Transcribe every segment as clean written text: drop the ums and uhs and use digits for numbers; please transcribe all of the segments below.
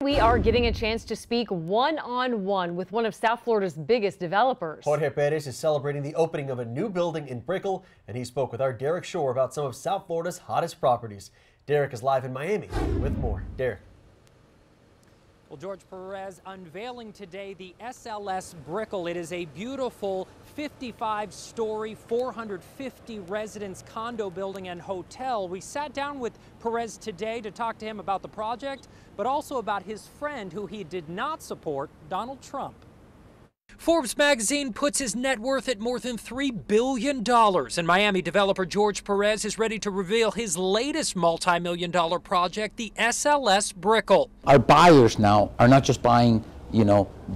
We are getting a chance to speak one-on-one with one of South Florida's biggest developers. Jorge Perez is celebrating the opening of a new building in Brickell, and he spoke with our Derek Shore about some of South Florida's hottest properties. Derek is live in Miami with more. Derek. Well, Jorge Perez unveiling today the SLS Brickell. It is a beautiful 55-story, 450 residence condo building and hotel. We sat down with Perez today to talk to him about the project, but also about his friend who he did not support, Donald Trump. Forbes magazine puts his net worth at more than $3 billion, and Miami developer Jorge Perez is ready to reveal his latest multi-million-dollar project, the SLS Brickell. Our buyers now are not just buying,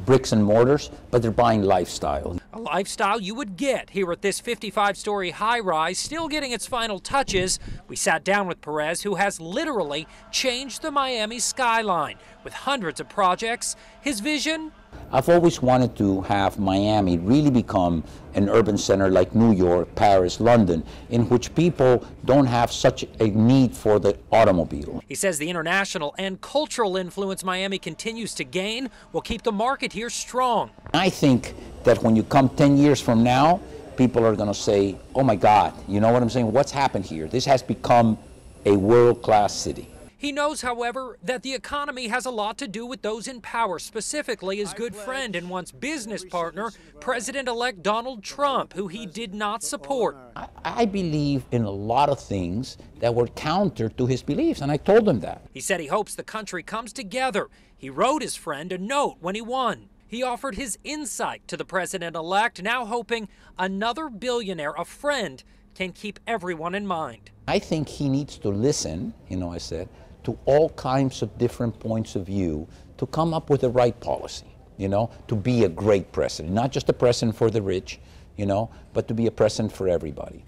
bricks and mortars, but they're buying lifestyle. A lifestyle you would get here at this 55-story high-rise, still getting its final touches. We sat down with Perez, who has literally changed the Miami skyline. With hundreds of projects, his vision? I've always wanted to have Miami really become an urban center like New York, Paris, London, in which people don't have such a need for the automobile. He says the international and cultural influence Miami continues to gain will keep the market here strong. I think that when you come 10 years from now, people are going to say, oh my God, you know what I'm saying? What's happened here? This has become a world-class city. He knows, however, that the economy has a lot to do with those in power, specifically his good friend and once business partner, President-elect Donald Trump, who he did not support. I believe in a lot of things that were counter to his beliefs, and I told him that. He said he hopes the country comes together. He wrote his friend a note when he won. He offered his insight to the president-elect, now hoping another billionaire, a friend, can keep everyone in mind. I think he needs to listen, I said, to all kinds of different points of view to come up with the right policy, to be a great president, not just a president for the rich, but to be a president for everybody.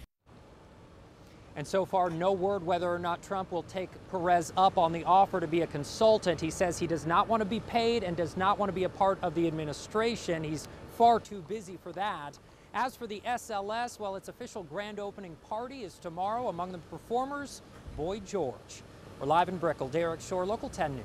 And so far, no word whether or not Trump will take Perez up on the offer to be a consultant. He says he does not want to be paid and does not want to be a part of the administration. He's far too busy for that. As for the SLS, well, its official grand opening party is tomorrow. Among the performers, Boy George. We're live in Brickell. Derek Shore, Local 10 News.